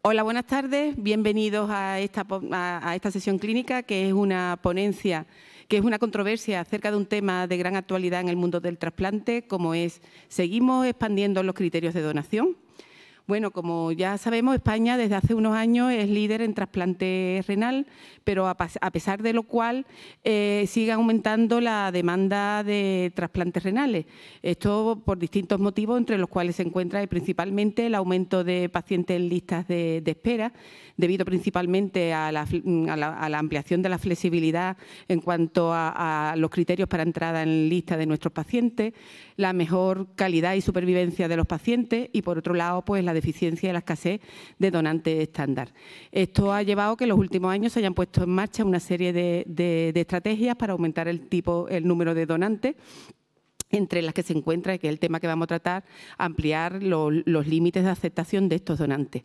Hola, buenas tardes. Bienvenidos a esta sesión clínica, que es una ponencia, que es una controversia acerca de un tema de gran actualidad en el mundo del trasplante, como es ¿seguimos expandiendo los criterios de donación? Bueno, como ya sabemos, España desde hace unos años es líder en trasplante renal, pero a pesar de lo cual sigue aumentando la demanda de trasplantes renales. Esto por distintos motivos, entre los cuales se encuentra principalmente el aumento de pacientes en listas de espera, debido principalmente a la ampliación de la flexibilidad en cuanto a los criterios para entrada en lista de nuestros pacientes, la mejor calidad y supervivencia de los pacientes y, por otro lado, pues la deficiencia y la escasez de donantes estándar. Esto ha llevado a que en los últimos años se hayan puesto en marcha una serie de estrategias para aumentar el número de donantes, entre las que se encuentra, que es el tema que vamos a tratar, ampliar los límites de aceptación de estos donantes.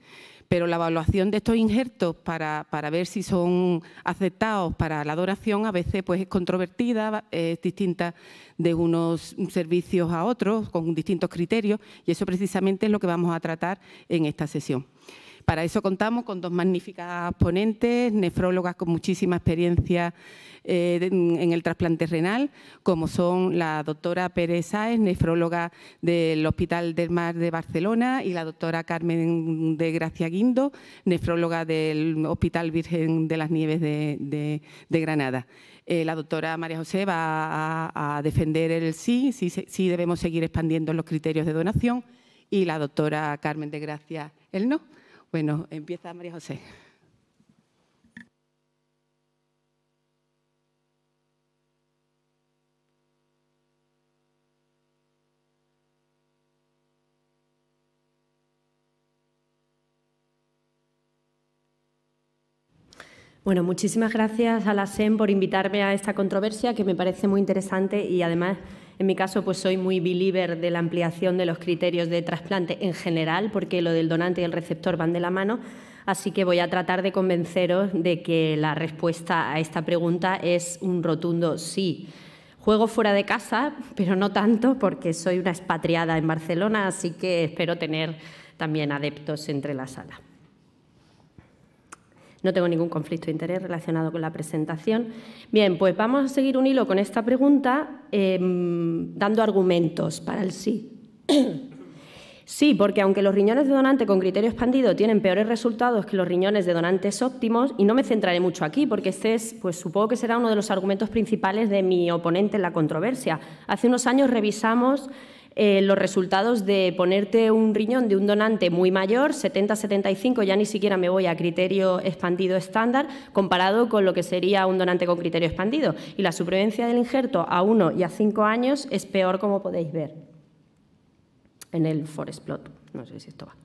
Pero la evaluación de estos injertos para ver si son aceptados para la donación a veces pues, es controvertida, es distinta de unos servicios a otros, con distintos criterios, y eso precisamente es lo que vamos a tratar en esta sesión. Para eso contamos con dos magníficas ponentes, nefrólogas con muchísima experiencia en el trasplante renal, como son la doctora Pérez Sáez, nefróloga del Hospital del Mar de Barcelona, y la doctora Carmen de Gracia Guindo, nefróloga del Hospital Virgen de las Nieves de Granada. La doctora María José va a defender el sí debemos seguir expandiendo los criterios de donación, y la doctora Carmen de Gracia el no. Bueno, empieza María José. Bueno, muchísimas gracias a la SEM por invitarme a esta controversia, que me parece muy interesante, y además, en mi caso, pues soy muy believer de la ampliación de los criterios de trasplante en general, porque lo del donante y el receptor van de la mano, así que voy a tratar de convenceros de que la respuesta a esta pregunta es un rotundo sí. Juego fuera de casa, pero no tanto, porque soy una expatriada en Barcelona, así que espero tener también adeptos entre la sala. No tengo ningún conflicto de interés relacionado con la presentación. Bien, pues vamos a seguir un hilo con esta pregunta dando argumentos para el sí. Sí, porque aunque los riñones de donante con criterio expandido tienen peores resultados que los riñones de donantes óptimos, y no me centraré mucho aquí porque este es, pues supongo que será uno de los argumentos principales de mi oponente en la controversia. Hace unos años revisamos los resultados de ponerte un riñón de un donante muy mayor, 70-75, ya ni siquiera me voy a criterio expandido estándar, comparado con lo que sería un donante con criterio expandido. Y la supervivencia del injerto a 1 y a 5 años es peor, como podéis ver en el forest plot. No sé si esto va.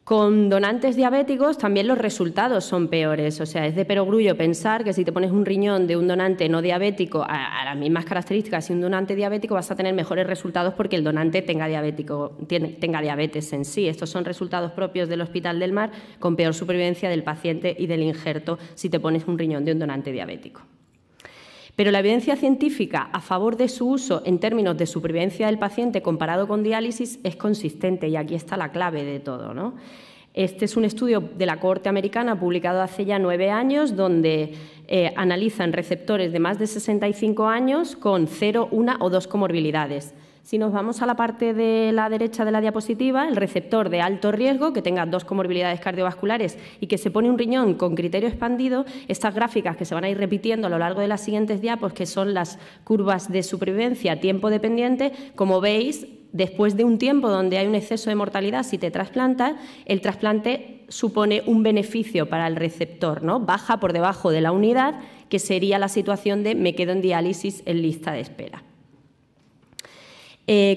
Con donantes diabéticos también los resultados son peores, o sea, es de perogrullo pensar que si te pones un riñón de un donante no diabético a las mismas características y un donante diabético vas a tener mejores resultados porque el donante tenga diabetes en sí. Estos son resultados propios del Hospital del Mar, con peor supervivencia del paciente y del injerto si te pones un riñón de un donante diabético. Pero la evidencia científica a favor de su uso en términos de supervivencia del paciente comparado con diálisis es consistente, y aquí está la clave de todo, ¿no? Este es un estudio de la cohorte americana publicado hace ya 9 años, donde analizan receptores de más de 65 años con 0, 1 o 2 comorbilidades. Si nos vamos a la parte de la derecha de la diapositiva, el receptor de alto riesgo, que tenga 2 comorbilidades cardiovasculares y que se pone un riñón con criterio expandido, estas gráficas que se van a ir repitiendo a lo largo de las siguientes diapos, que son las curvas de supervivencia tiempo dependiente, como veis, después de un tiempo donde hay un exceso de mortalidad si te trasplantas, el trasplante supone un beneficio para el receptor, ¿no? Baja por debajo de la unidad, que sería la situación de me quedo en diálisis en lista de espera.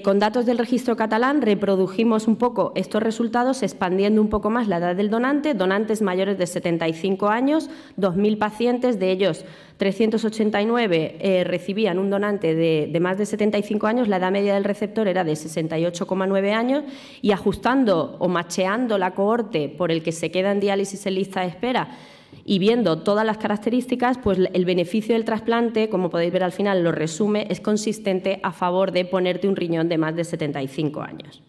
Con datos del registro catalán reprodujimos un poco estos resultados, expandiendo un poco más la edad del donante, donantes mayores de 75 años, 2.000 pacientes, de ellos 389 recibían un donante de más de 75 años, la edad media del receptor era de 68,9 años, y ajustando o macheando la cohorte por el que se queda en diálisis en lista de espera y viendo todas las características, pues el beneficio del trasplante, como podéis ver al final, lo resume, es consistente a favor de ponerte un riñón de más de 75 años.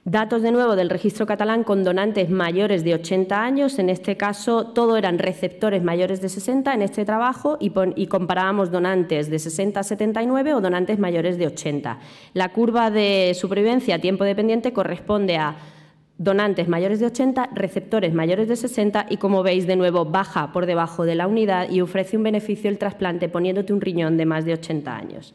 Datos de nuevo del registro catalán con donantes mayores de 80 años. En este caso, todo eran receptores mayores de 60 en este trabajo y comparábamos donantes de 60 a 79 o donantes mayores de 80. La curva de supervivencia tiempo dependiente corresponde a donantes mayores de 80, receptores mayores de 60 y, como veis, de nuevo baja por debajo de la unidad y ofrece un beneficio el trasplante poniéndote un riñón de más de 80 años.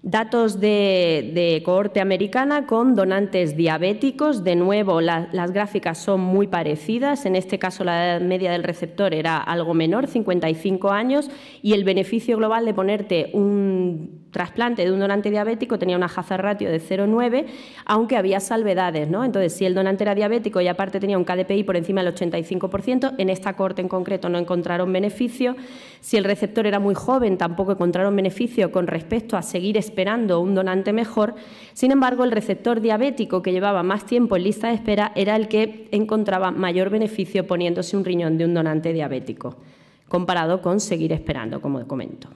Datos de cohorte americana con donantes diabéticos. De nuevo, las gráficas son muy parecidas. En este caso, la edad media del receptor era algo menor, 55 años, y el beneficio global de ponerte un trasplante de un donante diabético tenía una hazard ratio de 0,9, aunque había salvedades, ¿no? Entonces, si el donante era diabético y aparte tenía un KDPI por encima del 85%, en esta cohorte en concreto no encontraron beneficio. Si el receptor era muy joven, tampoco encontraron beneficio con respecto a seguir esperando un donante mejor. Sin embargo, el receptor diabético, que llevaba más tiempo en lista de espera, era el que encontraba mayor beneficio poniéndose un riñón de un donante diabético, comparado con seguir esperando, como comento.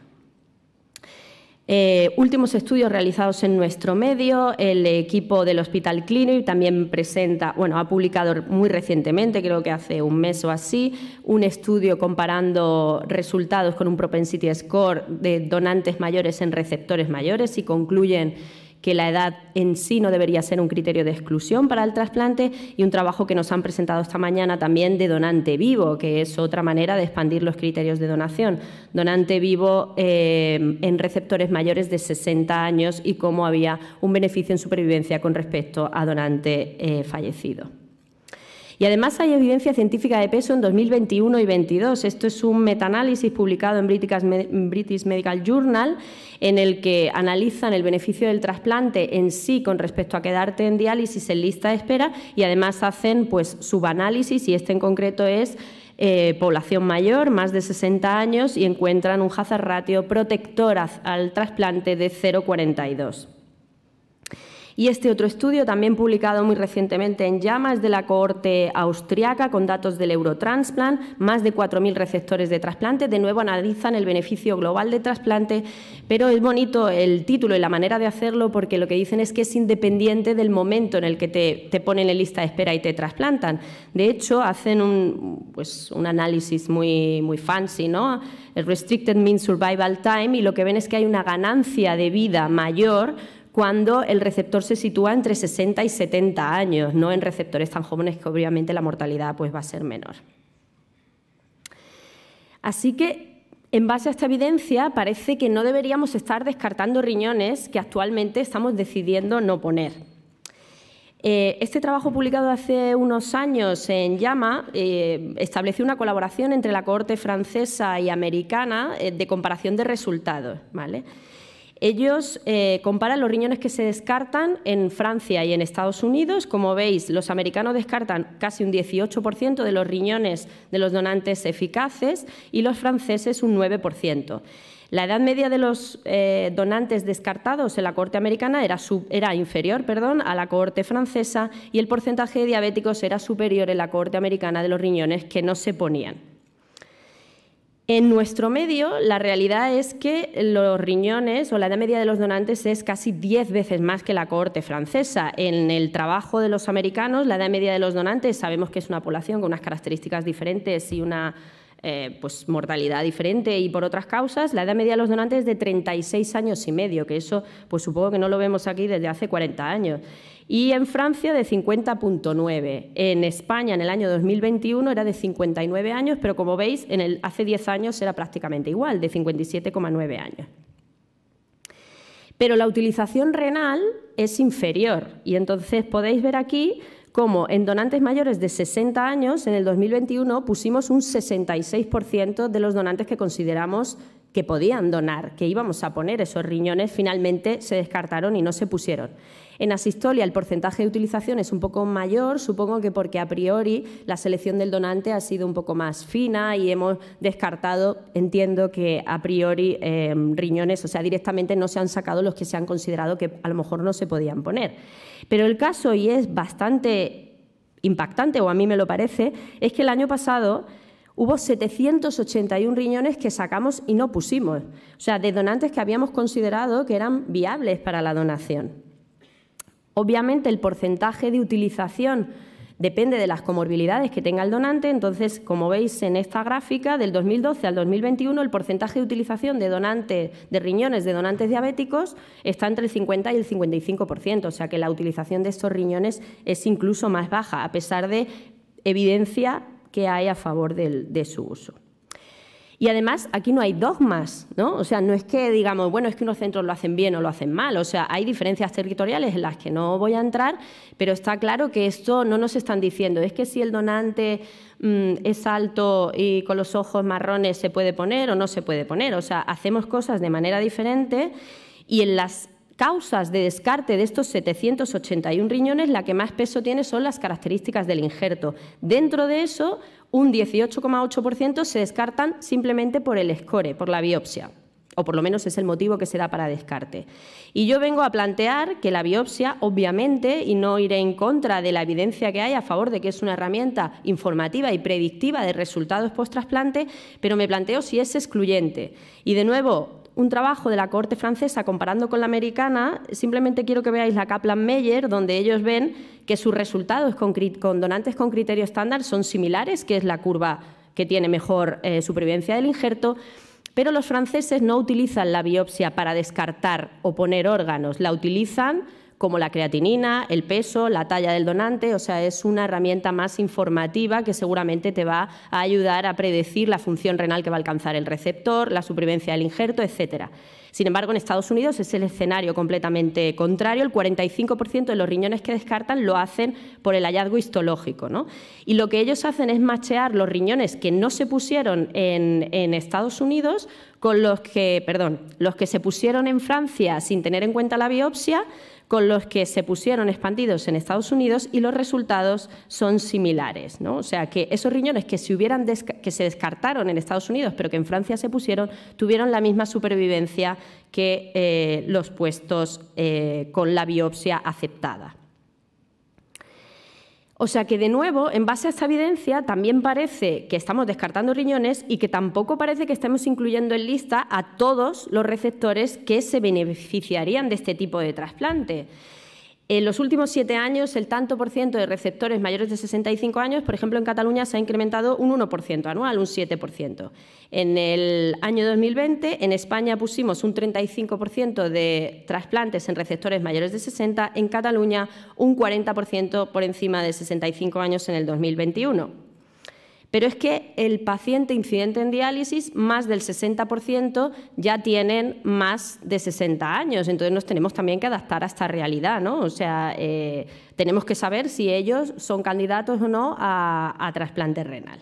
Últimos estudios realizados en nuestro medio, el equipo del Hospital Clínic también presenta, bueno, ha publicado muy recientemente, creo que hace un mes o así, un estudio comparando resultados con un propensity score de donantes mayores en receptores mayores y concluyen que la edad en sí no debería ser un criterio de exclusión para el trasplante, y un trabajo que nos han presentado esta mañana también de donante vivo, que es otra manera de expandir los criterios de donación. Donante vivo en receptores mayores de 60 años y cómo había un beneficio en supervivencia con respecto a donante fallecido. Y además hay evidencia científica de peso en 2021 y 2022. Esto es un metaanálisis publicado en British Medical Journal en el que analizan el beneficio del trasplante en sí con respecto a quedarte en diálisis en lista de espera, y además hacen pues subanálisis, y este en concreto es población mayor, más de 60 años, y encuentran un hazard ratio protector al trasplante de 0,42. Y este otro estudio, también publicado muy recientemente en JAMA, es de la cohorte austriaca con datos del Eurotransplant, más de 4.000 receptores de trasplante. De nuevo analizan el beneficio global de trasplante, pero es bonito el título y la manera de hacerlo porque lo que dicen es que es independiente del momento en el que te ponen en lista de espera y te trasplantan. De hecho, hacen un análisis muy fancy, ¿no? El Restricted Mean Survival Time, y lo que ven es que hay una ganancia de vida mayor cuando el receptor se sitúa entre 60 y 70 años, no en receptores tan jóvenes que obviamente la mortalidad pues, va a ser menor. Así que, en base a esta evidencia, parece que no deberíamos estar descartando riñones que actualmente estamos decidiendo no poner. Este trabajo, publicado hace unos años en JAMA, estableció una colaboración entre la cohorte francesa y americana de comparación de resultados, ¿vale? Ellos comparan los riñones que se descartan en Francia y en Estados Unidos. Como veis, los americanos descartan casi un 18% de los riñones de los donantes eficaces y los franceses un 9%. La edad media de los donantes descartados en la cohorte americana era inferior a la cohorte francesa, y el porcentaje de diabéticos era superior en la cohorte americana de los riñones que no se ponían. En nuestro medio, la realidad es que los riñones o la edad media de los donantes es casi 10 veces más que la cohorte francesa. En el trabajo de los americanos, la edad media de los donantes, sabemos que es una población con unas características diferentes y una pues mortalidad diferente y por otras causas. La edad media de los donantes es de 36 años y medio, que eso pues supongo que no lo vemos aquí desde hace 40 años. Y en Francia de 50,9. En España en el año 2021 era de 59 años, pero como veis hace 10 años era prácticamente igual, de 57,9 años. Pero la utilización renal es inferior, y entonces podéis ver aquí cómo en donantes mayores de 60 años en el 2021 pusimos un 66% de los donantes que consideramos que podían donar, que íbamos a poner esos riñones, finalmente se descartaron y no se pusieron. En asistolia el porcentaje de utilización es un poco mayor, supongo que porque a priori la selección del donante ha sido un poco más fina y hemos descartado, entiendo que a priori riñones, o sea, directamente no se han sacado los que se han considerado que a lo mejor no se podían poner. Pero el caso, y es bastante impactante, o a mí me lo parece, es que el año pasado hubo 781 riñones que sacamos y no pusimos, o sea, de donantes que habíamos considerado que eran viables para la donación. Obviamente, el porcentaje de utilización depende de las comorbilidades que tenga el donante. Entonces, como veis en esta gráfica, del 2012 al 2021, el porcentaje de utilización de riñones de donantes diabéticos está entre el 50 y el 55%, o sea que la utilización de estos riñones es incluso más baja, a pesar de evidencia que hay a favor de su uso. Y además, aquí no hay dogmas, ¿no? O sea, no es que digamos, bueno, es que unos centros lo hacen bien o lo hacen mal. O sea, hay diferencias territoriales en las que no voy a entrar, pero está claro que esto no nos están diciendo. Es que si el donante es alto y con los ojos marrones se puede poner o no se puede poner. O sea, hacemos cosas de manera diferente y en las causas de descarte de estos 781 riñones, la que más peso tiene son las características del injerto. Dentro de eso, un 18,8% se descartan simplemente por el score, por la biopsia, o por lo menos es el motivo que se da para descarte. Y yo vengo a plantear que la biopsia, obviamente, y no iré en contra de la evidencia que hay a favor de que es una herramienta informativa y predictiva de resultados post-trasplante, pero me planteo si es excluyente. Y de nuevo, un trabajo de la cohorte francesa comparando con la americana, simplemente quiero que veáis la Kaplan-Meier, donde ellos ven que sus resultados con donantes con criterio estándar son similares, que es la curva que tiene mejor supervivencia del injerto, pero los franceses no utilizan la biopsia para descartar o poner órganos, la utilizan como la creatinina, el peso, la talla del donante, o sea, es una herramienta más informativa que seguramente te va a ayudar a predecir la función renal que va a alcanzar el receptor, la supervivencia del injerto, etcétera. Sin embargo, en Estados Unidos es el escenario completamente contrario. El 45% de los riñones que descartan lo hacen por el hallazgo histológico, ¿no? Y lo que ellos hacen es machear los riñones que no se pusieron en Estados Unidos con los que se pusieron en Francia sin tener en cuenta la biopsia, con los que se pusieron expandidos en Estados Unidos, y los resultados son similares, ¿no? O sea, que esos riñones que se descartaron en Estados Unidos, pero que en Francia se pusieron, tuvieron la misma supervivencia que los puestos con la biopsia aceptada. O sea que, de nuevo, en base a esta evidencia, también parece que estamos descartando riñones y que tampoco parece que estemos incluyendo en lista a todos los receptores que se beneficiarían de este tipo de trasplante. En los últimos 7 años, el tanto por ciento de receptores mayores de 65 años, por ejemplo, en Cataluña se ha incrementado un 1% anual, un 7%. En el año 2020, en España pusimos un 35% de trasplantes en receptores mayores de 60, en Cataluña un 40% por encima de 65 años en el 2021. Pero es que el paciente incidente en diálisis, más del 60% ya tienen más de 60 años. Entonces nos tenemos también que adaptar a esta realidad, ¿no? O sea, tenemos que saber si ellos son candidatos o no a trasplante renal.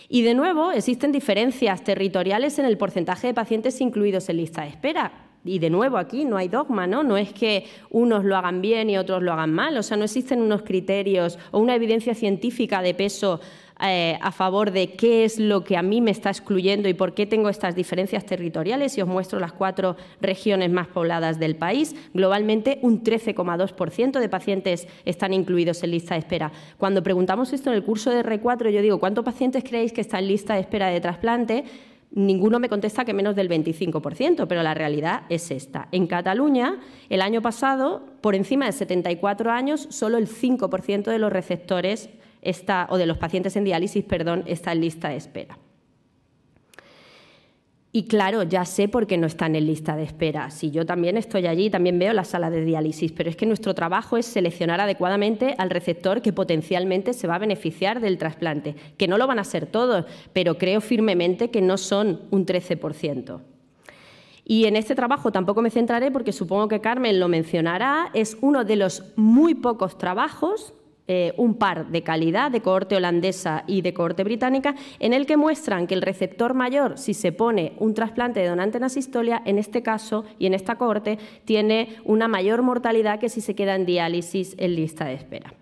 Y de nuevo, existen diferencias territoriales en el porcentaje de pacientes incluidos en lista de espera. Y de nuevo, aquí no hay dogma, ¿no? No es que unos lo hagan bien y otros lo hagan mal. O sea, no existen unos criterios o una evidencia científica de peso a favor de qué es lo que a mí me está excluyendo y por qué tengo estas diferencias territoriales. Y os muestro las 4 regiones más pobladas del país. Globalmente, un 13,2% de pacientes están incluidos en lista de espera. Cuando preguntamos esto en el curso de R4, yo digo, ¿cuántos pacientes creéis que están en lista de espera de trasplante? Ninguno me contesta que menos del 25%, pero la realidad es esta. En Cataluña, el año pasado, por encima de 74 años, solo el 5% de los receptores o de los pacientes en diálisis, está en lista de espera. Y claro, ya sé por qué no están en lista de espera. Si yo también estoy allí, también veo la sala de diálisis, pero es que nuestro trabajo es seleccionar adecuadamente al receptor que potencialmente se va a beneficiar del trasplante, que no lo van a ser todos, pero creo firmemente que no son un 13%. Y en este trabajo tampoco me centraré porque supongo que Carmen lo mencionará. Es uno de los muy pocos trabajos, un par de calidad, de cohorte holandesa y de cohorte británica, en el que muestran que el receptor mayor, si se pone un trasplante de donante en asistolia, en este caso y en esta cohorte, tiene una mayor mortalidad que si se queda en diálisis en lista de espera.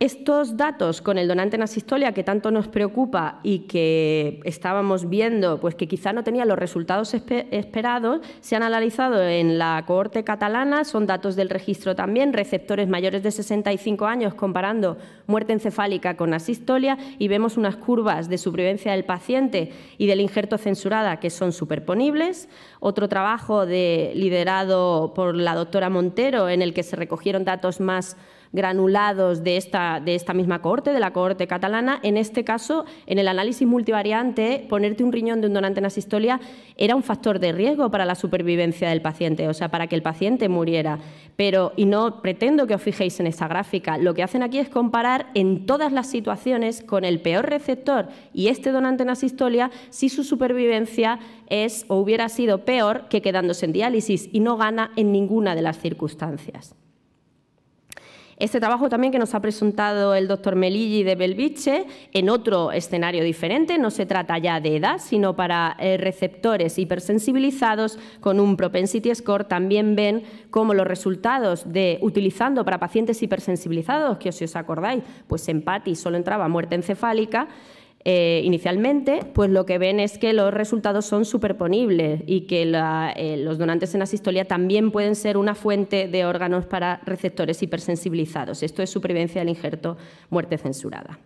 Estos datos con el donante en asistolia que tanto nos preocupa y que estábamos viendo pues que quizá no tenía los resultados esperados, se han analizado en la cohorte catalana, son datos del registro también, receptores mayores de 65 años comparando muerte encefálica con asistolia y vemos unas curvas de supervivencia del paciente y del injerto censurada que son superponibles. Otro trabajo liderado por la doctora Montero en el que se recogieron datos más granulados de esta misma cohorte, de la cohorte catalana. En este caso, en el análisis multivariante, ponerte un riñón de un donante en asistolia era un factor de riesgo para la supervivencia del paciente, o sea, para que el paciente muriera. Y no pretendo que os fijéis en esta gráfica, lo que hacen aquí es comparar en todas las situaciones con el peor receptor y este donante en asistolia si su supervivencia es o hubiera sido peor que quedándose en diálisis y no gana en ninguna de las circunstancias. Este trabajo también que nos ha presentado el doctor Melilli de Belviche en otro escenario diferente, no se trata ya de edad, sino para receptores hipersensibilizados con un propensity score, también ven cómo los resultados utilizando para pacientes hipersensibilizados, que si os acordáis, pues en PATI solo entraba muerte encefálica, inicialmente, pues lo que ven es que los resultados son superponibles y que los donantes en asistolia también pueden ser una fuente de órganos para receptores hipersensibilizados. Esto es supervivencia del injerto, muerte censurada.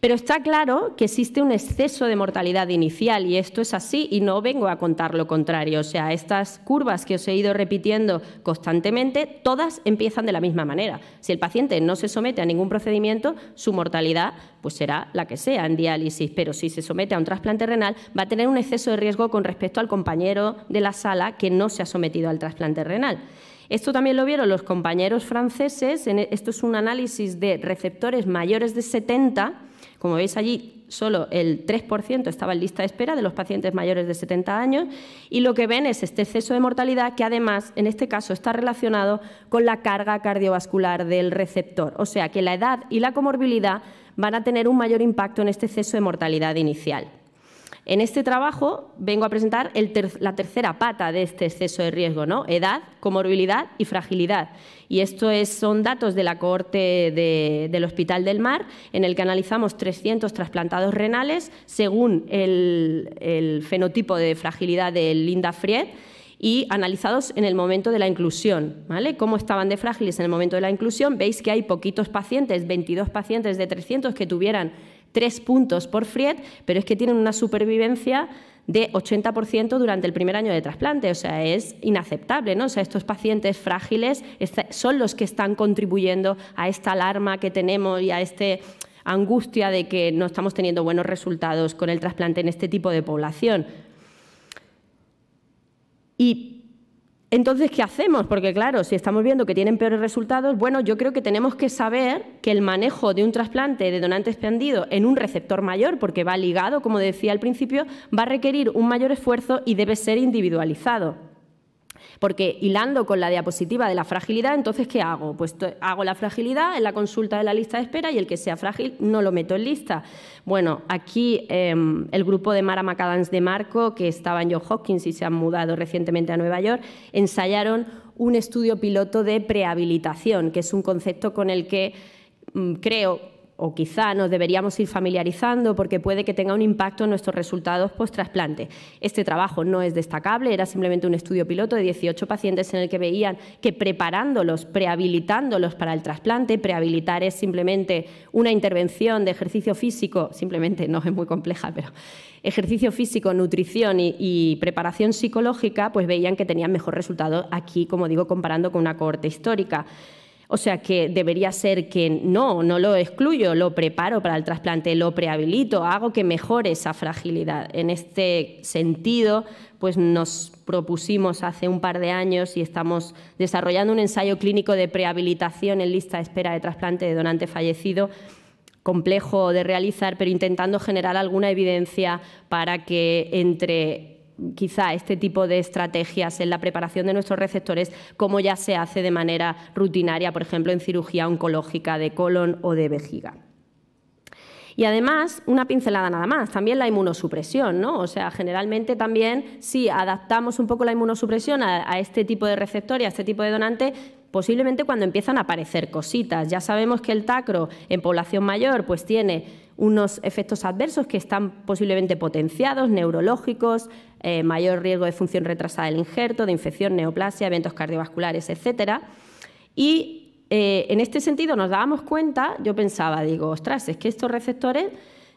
Pero está claro que existe un exceso de mortalidad inicial y esto es así y no vengo a contar lo contrario. O sea, estas curvas que os he ido repitiendo constantemente, todas empiezan de la misma manera. Si el paciente no se somete a ningún procedimiento, su mortalidad pues será la que sea en diálisis, pero si se somete a un trasplante renal va a tener un exceso de riesgo con respecto al compañero de la sala que no se ha sometido al trasplante renal. Esto también lo vieron los compañeros franceses. Esto es un análisis de receptores mayores de 70. Como veis allí, solo el 3% estaba en lista de espera de los pacientes mayores de 70 años y lo que ven es este exceso de mortalidad que además, en este caso, está relacionado con la carga cardiovascular del receptor. O sea que la edad y la comorbilidad van a tener un mayor impacto en este exceso de mortalidad inicial. En este trabajo vengo a presentar la tercera pata de este exceso de riesgo, ¿no? Edad, comorbilidad y fragilidad. Y esto son datos de la cohorte del Hospital del Mar, en el que analizamos 300 trasplantados renales según el fenotipo de fragilidad de Linda Fried y analizados en el momento de la inclusión, ¿vale? ¿Cómo estaban de frágiles en el momento de la inclusión? Veis que hay poquitos pacientes, 22 pacientes de 300 que tuvieran 3 puntos por Fried, pero es que tienen una supervivencia de 80% durante el primer año de trasplante, o sea, es inaceptable, ¿no? O sea, estos pacientes frágiles son los que están contribuyendo a esta alarma que tenemos y a esta angustia de que no estamos teniendo buenos resultados con el trasplante en este tipo de población. Y entonces, ¿qué hacemos? Porque, claro, si estamos viendo que tienen peores resultados, bueno, yo creo que tenemos que saber que el manejo de un trasplante de donante expandido en un receptor mayor, porque va ligado, como decía al principio, va a requerir un mayor esfuerzo y debe ser individualizado. Porque hilando con la diapositiva de la fragilidad, entonces, ¿qué hago? Pues hago la fragilidad en la consulta de la lista de espera y el que sea frágil no lo meto en lista. Bueno, aquí el grupo de Mara McAdams de Marco, que estaba en Johns Hopkins y se han mudado recientemente a Nueva York, ensayaron un estudio piloto de prehabilitación, que es un concepto con el que creo o quizá nos deberíamos ir familiarizando porque puede que tenga un impacto en nuestros resultados post-trasplante. Este trabajo no es destacable, era simplemente un estudio piloto de 18 pacientes en el que veían que preparándolos, prehabilitándolos para el trasplante, prehabilitar es simplemente una intervención de ejercicio físico, simplemente no es muy compleja, pero ejercicio físico, nutrición y preparación psicológica, pues veían que tenían mejor resultado aquí, como digo, comparando con una cohorte histórica. O sea que debería ser que no lo excluyo, lo preparo para el trasplante, lo prehabilito, hago que mejore esa fragilidad. En este sentido, pues nos propusimos hace un par de años y estamos desarrollando un ensayo clínico de prehabilitación en lista de espera de trasplante de donante fallecido, complejo de realizar, pero intentando generar alguna evidencia para que entre quizá este tipo de estrategias en la preparación de nuestros receptores, como ya se hace de manera rutinaria, por ejemplo, en cirugía oncológica de colon o de vejiga. Y además, una pincelada nada más, también la inmunosupresión, ¿no? O sea, generalmente también si adaptamos un poco la inmunosupresión a este tipo de receptor y a este tipo de donante, posiblemente cuando empiezan a aparecer cositas. Ya sabemos que el tacro en población mayor pues tiene unos efectos adversos que están posiblemente potenciados, neurológicos, mayor riesgo de función retrasada del injerto, de infección, neoplasia, eventos cardiovasculares, etcétera. Y en este sentido nos dábamos cuenta, yo pensaba, digo, ostras, es que estos receptores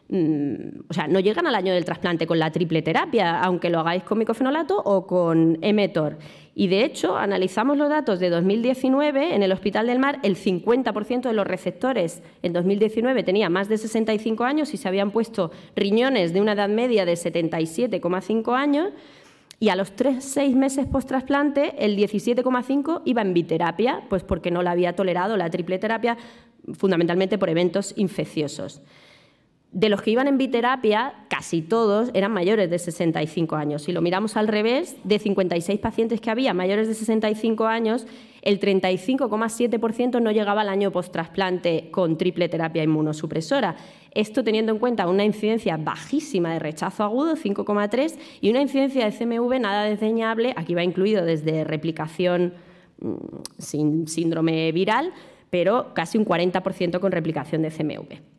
o sea, no llegan al año del trasplante con la triple terapia, aunque lo hagáis con micofenolato o con mTOR. Y, de hecho, analizamos los datos de 2019 en el Hospital del Mar, el 50% de los receptores en 2019 tenía más de 65 años y se habían puesto riñones de una edad media de 77,5 años y a los 6 meses post-trasplante el 17,5 iba en biterapia, pues porque no la había tolerado la triple terapia, fundamentalmente por eventos infecciosos. De los que iban en biterapia, casi todos eran mayores de 65 años. Si lo miramos al revés, de 56 pacientes que había mayores de 65 años, el 35,7% no llegaba al año post-trasplante con triple terapia inmunosupresora. Esto teniendo en cuenta una incidencia bajísima de rechazo agudo, 5,3, y una incidencia de CMV nada desdeñable, aquí va incluido desde replicación sin síndrome viral, pero casi un 40% con replicación de CMV.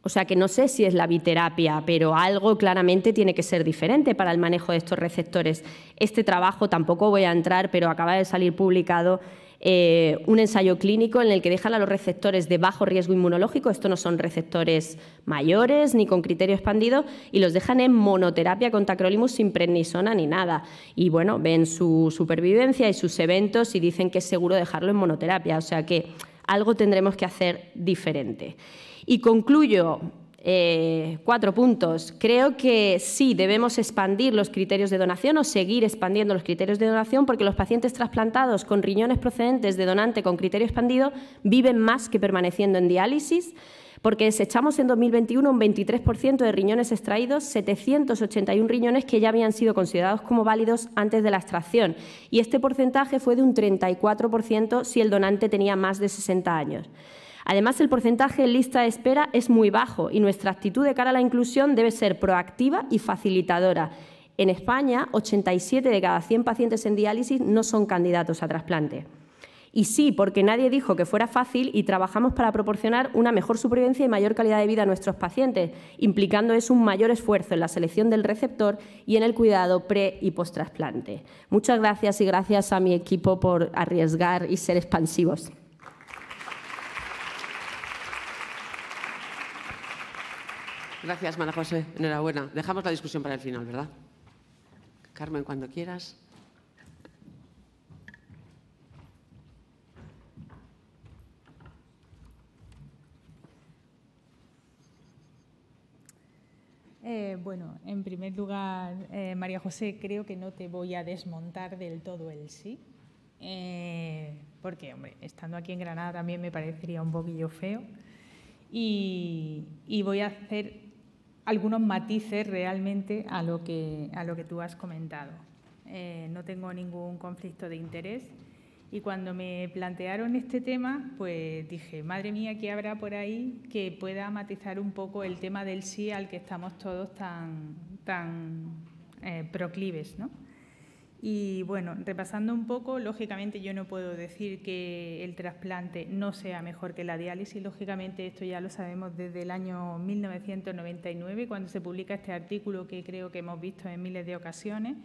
O sea que no sé si es la biterapia, pero algo claramente tiene que ser diferente para el manejo de estos receptores. Este trabajo, tampoco voy a entrar, pero acaba de salir publicado un ensayo clínico en el que dejan a los receptores de bajo riesgo inmunológico, estos no son receptores mayores ni con criterio expandido, y los dejan en monoterapia con tacrolimus sin prednisona ni nada. Y bueno, ven su supervivencia y sus eventos y dicen que es seguro dejarlo en monoterapia. O sea que algo tendremos que hacer diferente. Y concluyo, 4 puntos. Creo que sí, debemos expandir los criterios de donación o seguir expandiendo los criterios de donación porque los pacientes trasplantados con riñones procedentes de donante con criterio expandido viven más que permaneciendo en diálisis, porque desechamos en 2021 un 23% de riñones extraídos, 781 riñones que ya habían sido considerados como válidos antes de la extracción. Y este porcentaje fue de un 34% si el donante tenía más de 60 años. Además, el porcentaje en lista de espera es muy bajo y nuestra actitud de cara a la inclusión debe ser proactiva y facilitadora. En España, 87 de cada 100 pacientes en diálisis no son candidatos a trasplante. Y sí, porque nadie dijo que fuera fácil y trabajamos para proporcionar una mejor supervivencia y mayor calidad de vida a nuestros pacientes, implicando eso un mayor esfuerzo en la selección del receptor y en el cuidado pre- y post-trasplante. Muchas gracias y gracias a mi equipo por arriesgar y ser expansivos. Gracias, María José. Enhorabuena. Dejamos la discusión para el final, ¿verdad? Carmen, cuando quieras. Bueno, en primer lugar, María José, creo que no te voy a desmontar del todo el sí, porque, hombre, estando aquí en Granada también me parecería un poquillo feo y voy a hacer algunos matices realmente a lo que tú has comentado. No tengo ningún conflicto de interés y cuando me plantearon este tema, pues dije, madre mía, ¿qué habrá por ahí que pueda matizar un poco el tema del sí al que estamos todos tan proclives, ¿no? Y bueno, repasando un poco, lógicamente yo no puedo decir que el trasplante no sea mejor que la diálisis, lógicamente esto ya lo sabemos desde el año 1999, cuando se publica este artículo que creo que hemos visto en miles de ocasiones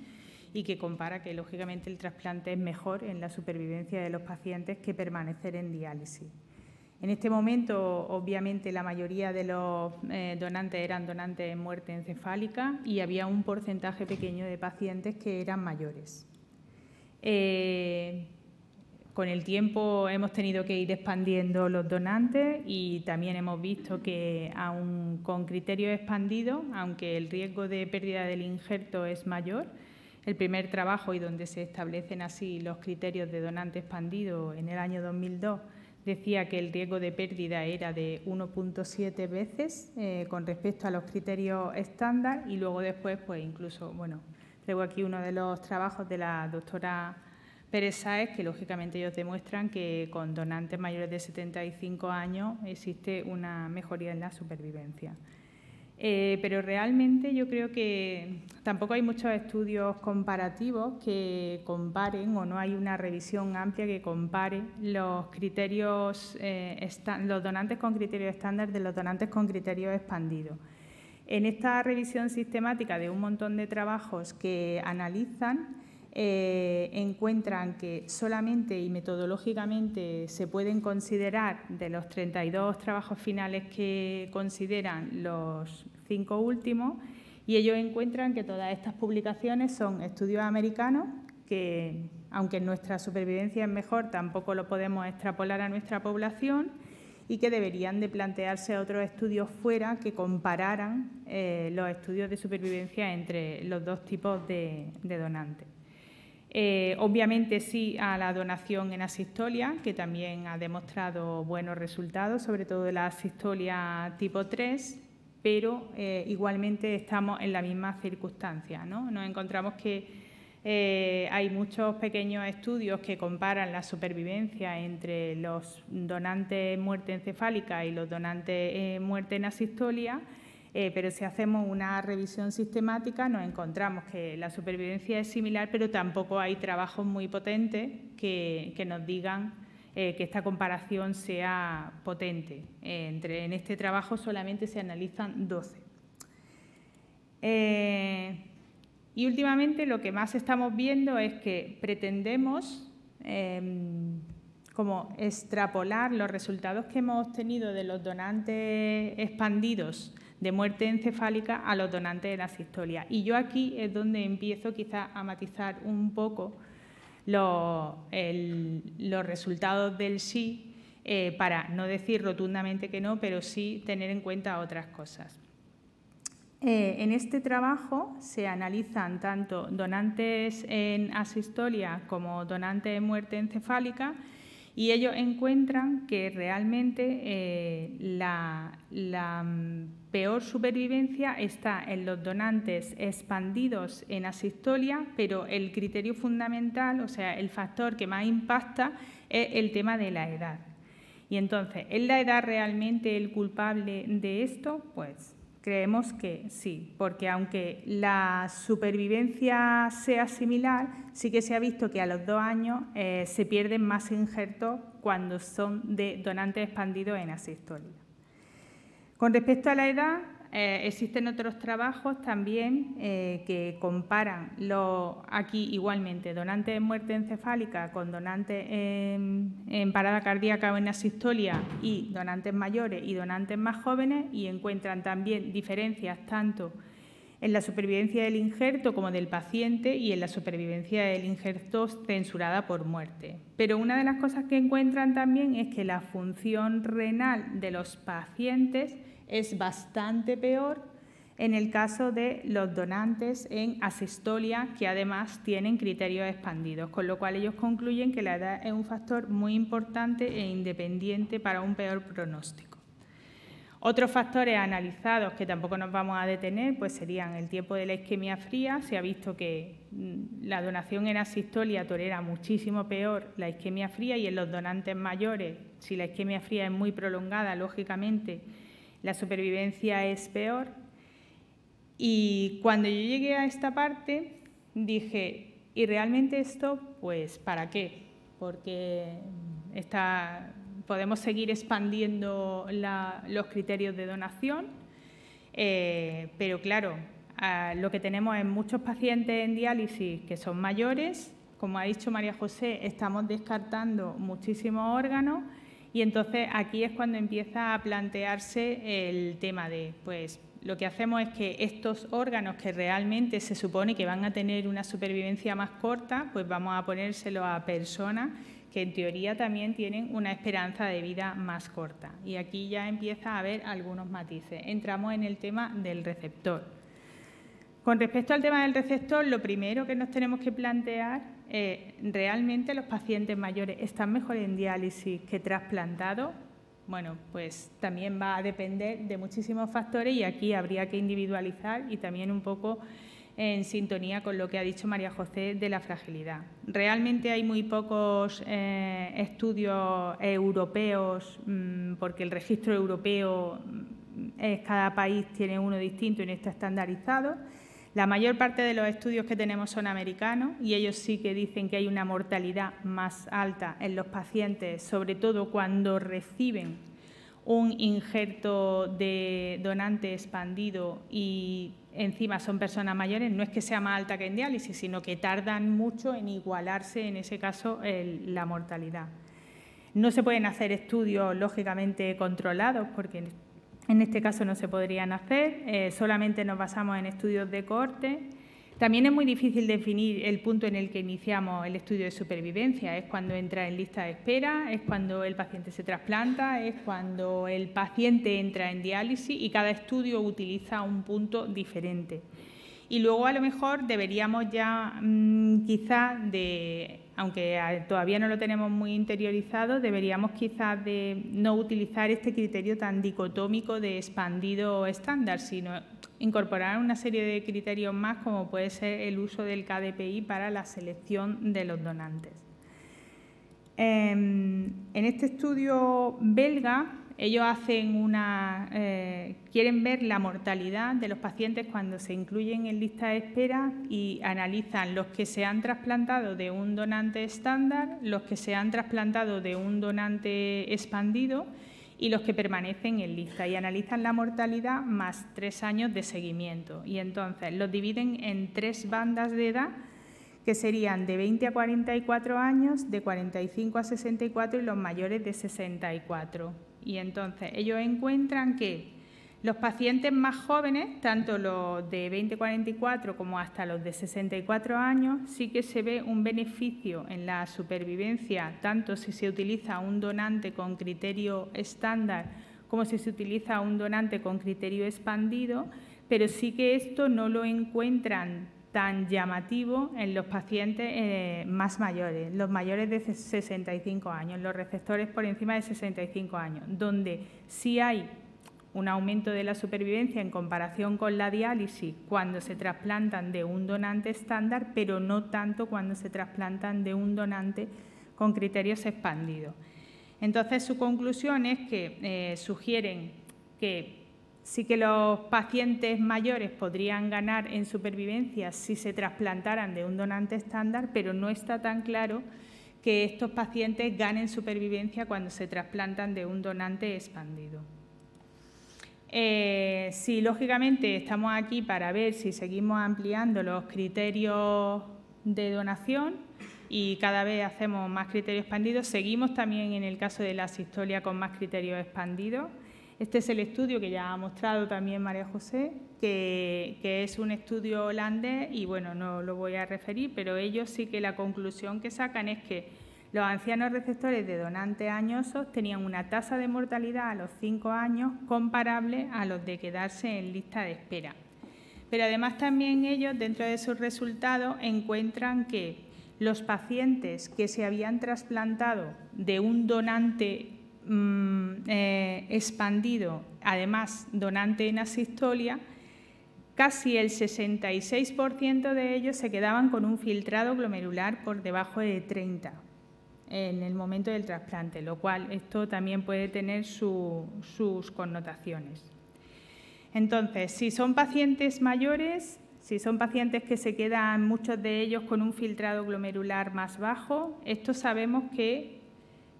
y que compara que lógicamente el trasplante es mejor en la supervivencia de los pacientes que permanecer en diálisis. En este momento, obviamente, la mayoría de los donantes eran donantes en muerte encefálica y había un porcentaje pequeño de pacientes que eran mayores. Con el tiempo hemos tenido que ir expandiendo los donantes y también hemos visto que, aun con criterios expandidos, aunque el riesgo de pérdida del injerto es mayor, el primer trabajo y donde se establecen así los criterios de donante expandido en el año 2002 decía que el riesgo de pérdida era de 1,7 veces con respecto a los criterios estándar y luego después, pues incluso, bueno, traigo aquí uno de los trabajos de la doctora Pérez Sáez que lógicamente ellos demuestran que con donantes mayores de 75 años existe una mejoría en la supervivencia. Pero realmente yo creo que tampoco hay muchos estudios comparativos que comparen, o no hay una revisión amplia que compare los criterios, los donantes con criterios estándar de los donantes con criterios expandidos. En esta revisión sistemática de un montón de trabajos que analizan, encuentran que solamente y metodológicamente se pueden considerar, de los 32 trabajos finales que consideran, los 5 últimos, y ellos encuentran que todas estas publicaciones son estudios americanos que, aunque nuestra supervivencia es mejor, tampoco lo podemos extrapolar a nuestra población, y que deberían de plantearse otros estudios fuera que compararan los estudios de supervivencia entre los dos tipos de donantes. Obviamente sí a la donación en asistolia, que también ha demostrado buenos resultados, sobre todo la asistolia tipo 3, pero igualmente estamos en la misma circunstancia, ¿no? Nos encontramos que hay muchos pequeños estudios que comparan la supervivencia entre los donantes muerte encefálica y los donantes muerte en asistolia, pero si hacemos una revisión sistemática nos encontramos que la supervivencia es similar, pero tampoco hay trabajos muy potentes que nos digan que esta comparación sea potente. En este trabajo solamente se analizan 12. Y últimamente lo que más estamos viendo es que pretendemos como extrapolar los resultados que hemos obtenido de los donantes expandidos de muerte encefálica a los donantes de la asistolia. Y yo aquí es donde empiezo quizás a matizar un poco los resultados del sí, para no decir rotundamente que no, pero sí tener en cuenta otras cosas. En este trabajo se analizan tanto donantes en asistolia como donantes de muerte encefálica, y ellos encuentran que realmente la peor supervivencia está en los donantes expandidos en asistolia, pero el criterio fundamental, o sea, el factor que más impacta, es el tema de la edad. Y entonces, ¿es la edad realmente el culpable de esto? Pues creemos que sí, porque aunque la supervivencia sea similar, sí que se ha visto que a los 2 años se pierden más injertos cuando son de donantes expandidos en asistolia. Con respecto a la edad, existen otros trabajos también que comparan aquí igualmente donantes en muerte encefálica con donantes en parada cardíaca o en asistolia, y donantes mayores y donantes más jóvenes, y encuentran también diferencias tanto en la supervivencia del injerto como del paciente y en la supervivencia del injerto censurada por muerte. Pero una de las cosas que encuentran también es que la función renal de los pacientes es bastante peor en el caso de los donantes en asistolia, que además tienen criterios expandidos, con lo cual ellos concluyen que la edad es un factor muy importante e independiente para un peor pronóstico. Otros factores analizados, que tampoco nos vamos a detener, pues serían el tiempo de la isquemia fría. Se ha visto que la donación en asistolia tolera muchísimo peor la isquemia fría, y en los donantes mayores, si la isquemia fría es muy prolongada, lógicamente la supervivencia es peor. Y cuando yo llegué a esta parte dije, ¿y realmente esto, pues, para qué? Porque podemos seguir expandiendo los criterios de donación, pero claro, lo que tenemos es muchos pacientes en diálisis que son mayores. Como ha dicho María José, estamos descartando muchísimos órganos. Y entonces aquí es cuando empieza a plantearse el tema de, pues, lo que hacemos es que estos órganos que realmente se supone que van a tener una supervivencia más corta, pues vamos a ponérselos a personas que en teoría también tienen una esperanza de vida más corta. Y aquí ya empieza a haber algunos matices. Entramos en el tema del receptor. Con respecto al tema del receptor, lo primero que nos tenemos que plantear, ¿realmente los pacientes mayores están mejor en diálisis que trasplantados? Bueno, pues también va a depender de muchísimos factores, y aquí habría que individualizar, y también un poco en sintonía con lo que ha dicho María José de la fragilidad. Realmente hay muy pocos estudios europeos, porque el registro europeo cada país tiene uno distinto y no está estandarizado. La mayor parte de los estudios que tenemos son americanos y ellos sí que dicen que hay una mortalidad más alta en los pacientes, sobre todo cuando reciben un injerto de donante expandido y encima son personas mayores. No es que sea más alta que en diálisis, sino que tardan mucho en igualarse, en ese caso, la mortalidad. No se pueden hacer estudios lógicamente controlados porque en este caso no se podrían hacer, solamente nos basamos en estudios de cohorte. También es muy difícil definir el punto en el que iniciamos el estudio de supervivencia. Es cuando entra en lista de espera, es cuando el paciente se trasplanta, es cuando el paciente entra en diálisis y cada estudio utiliza un punto diferente. Y luego a lo mejor deberíamos ya quizás aunque todavía no lo tenemos muy interiorizado, deberíamos quizás de no utilizar este criterio tan dicotómico de expandido estándar, sino incorporar una serie de criterios más, como puede ser el uso del KDPI para la selección de los donantes. En este estudio belga, ellos quieren ver la mortalidad de los pacientes cuando se incluyen en lista de espera y analizan los que se han trasplantado de un donante estándar, los que se han trasplantado de un donante expandido y los que permanecen en lista, y analizan la mortalidad más 3 años de seguimiento. Y entonces los dividen en 3 bandas de edad, que serían de 20 a 44 años, de 45 a 64 y los mayores de 64. Y entonces ellos encuentran que los pacientes más jóvenes, tanto los de 20 a 44 como hasta los de 64 años, sí que se ve un beneficio en la supervivencia, tanto si se utiliza un donante con criterio estándar como si se utiliza un donante con criterio expandido, pero sí que esto no lo encuentran tan llamativo en los pacientes más mayores, los mayores de 65 años, los receptores por encima de 65 años, donde sí hay un aumento de la supervivencia en comparación con la diálisis cuando se trasplantan de un donante estándar, pero no tanto cuando se trasplantan de un donante con criterios expandidos. Entonces, su conclusión es que sugieren que sí que los pacientes mayores podrían ganar en supervivencia si se trasplantaran de un donante estándar, pero no está tan claro que estos pacientes ganen supervivencia cuando se trasplantan de un donante expandido. Sí, lógicamente estamos aquí para ver si seguimos ampliando los criterios de donación y cada vez hacemos más criterios expandidos. Seguimos también en el caso de la asistolia con más criterios expandidos. Este es el estudio que ya ha mostrado también María José, que es un estudio holandés y bueno, no lo voy a referir, pero ellos sí que la conclusión que sacan es que los ancianos receptores de donantes añosos tenían una tasa de mortalidad a los 5 años comparable a los de quedarse en lista de espera. Pero además también ellos, dentro de sus resultados, encuentran que los pacientes que se habían trasplantado de un donante expandido, además donante en asistolia, casi el 66% de ellos se quedaban con un filtrado glomerular por debajo de 30 en el momento del trasplante, lo cual esto también puede tener sus connotaciones. Entonces, si son pacientes mayores, si son pacientes que se quedan muchos de ellos con un filtrado glomerular más bajo, esto sabemos que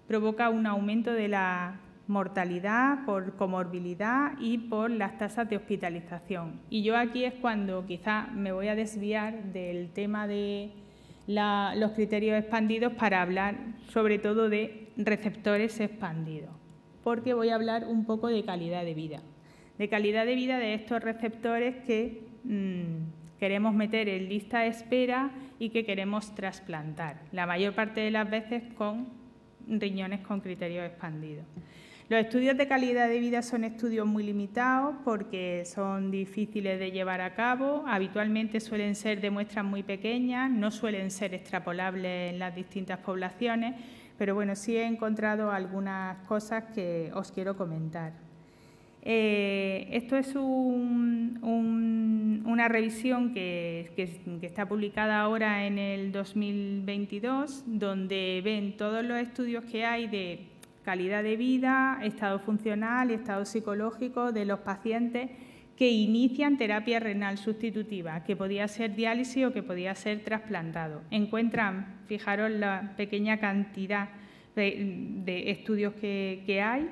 provoca un aumento de la mortalidad por comorbilidad y por las tasas de hospitalización. Y yo aquí es cuando quizá me voy a desviar del tema de los criterios expandidos para hablar sobre todo de receptores expandidos, porque voy a hablar un poco de calidad de vida de estos receptores que queremos meter en lista de espera y que queremos trasplantar, la mayor parte de las veces con riñones con criterios expandidos. Los estudios de calidad de vida son estudios muy limitados porque son difíciles de llevar a cabo, habitualmente suelen ser de muestras muy pequeñas, no suelen ser extrapolables en las distintas poblaciones, pero bueno, sí he encontrado algunas cosas que os quiero comentar. Esto es una revisión que está publicada ahora en el 2022, donde ven todos los estudios que hay de calidad de vida, estado funcional y estado psicológico de los pacientes que inician terapia renal sustitutiva, que podía ser diálisis o que podía ser trasplantado. Encuentran, fijaros la pequeña cantidad de estudios que hay.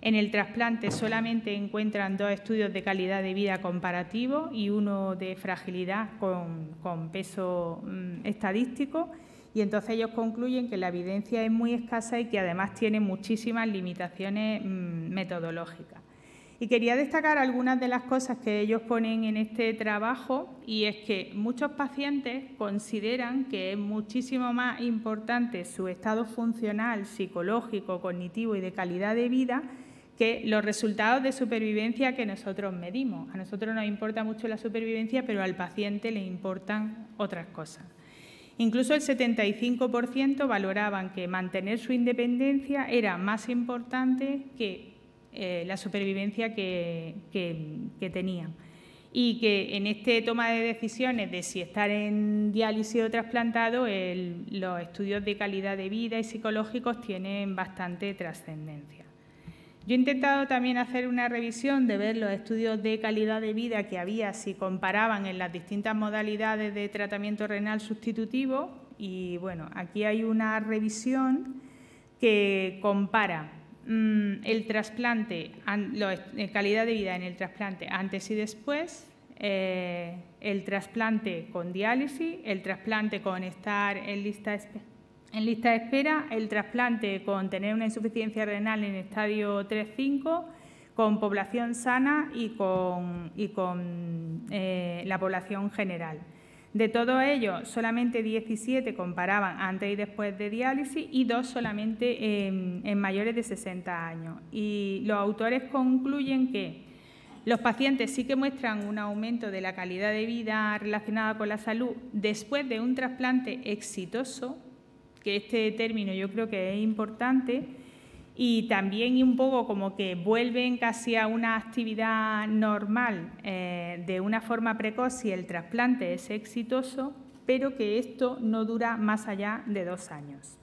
En el trasplante solamente encuentran 2 estudios de calidad de vida comparativo y uno de fragilidad con peso estadístico, y entonces ellos concluyen que la evidencia es muy escasa y que además tiene muchísimas limitaciones metodológicas. Y quería destacar algunas de las cosas que ellos ponen en este trabajo, y es que muchos pacientes consideran que es muchísimo más importante su estado funcional, psicológico, cognitivo y de calidad de vida que los resultados de supervivencia que nosotros medimos. A nosotros nos importa mucho la supervivencia, pero al paciente le importan otras cosas. Incluso el 75% valoraban que mantener su independencia era más importante que la supervivencia que tenían, y que en este toma de decisiones de si estar en diálisis o trasplantado, los estudios de calidad de vida y psicológicos tienen bastante trascendencia. Yo he intentado también hacer una revisión de ver los estudios de calidad de vida que había, si comparaban en las distintas modalidades de tratamiento renal sustitutivo, y bueno, aquí hay una revisión que compara el trasplante, calidad de vida en el trasplante antes y después, el trasplante con diálisis, el trasplante con estar en lista de espera, el trasplante con tener una insuficiencia renal en estadio 3-5, con población sana y con la población general. De todos ellos, solamente 17 comparaban antes y después de diálisis y 2 solamente en mayores de 60 años. Y los autores concluyen que los pacientes sí que muestran un aumento de la calidad de vida relacionada con la salud después de un trasplante exitoso, que este término yo creo que es importante, y también un poco como que vuelven casi a una actividad normal de una forma precoz si el trasplante es exitoso, pero que esto no dura más allá de 2 años.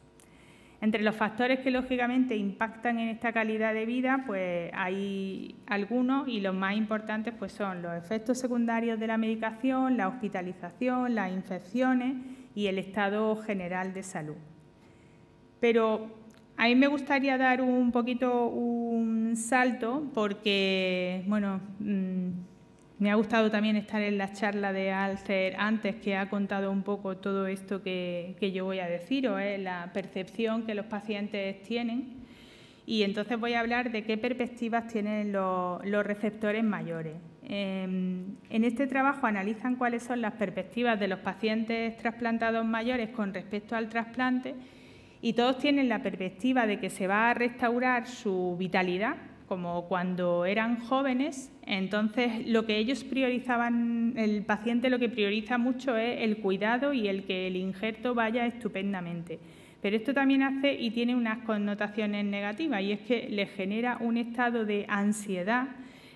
Entre los factores que lógicamente impactan en esta calidad de vida, pues hay algunos, y los más importantes pues son los efectos secundarios de la medicación, la hospitalización, las infecciones y el estado general de salud. Pero a mí me gustaría dar un poquito un salto porque, bueno, me ha gustado también estar en la charla de Alcer antes, que ha contado un poco todo esto que yo voy a deciros, la percepción que los pacientes tienen. Y entonces voy a hablar de qué perspectivas tienen los receptores mayores. En este trabajo analizan cuáles son las perspectivas de los pacientes trasplantados mayores con respecto al trasplante, y todos tienen la perspectiva de que se va a restaurar su vitalidad, como cuando eran jóvenes. Entonces, lo que ellos priorizaban, el paciente lo que prioriza mucho es el cuidado y el que el injerto vaya estupendamente. Pero esto también hace y tiene unas connotaciones negativas, y es que les genera un estado de ansiedad.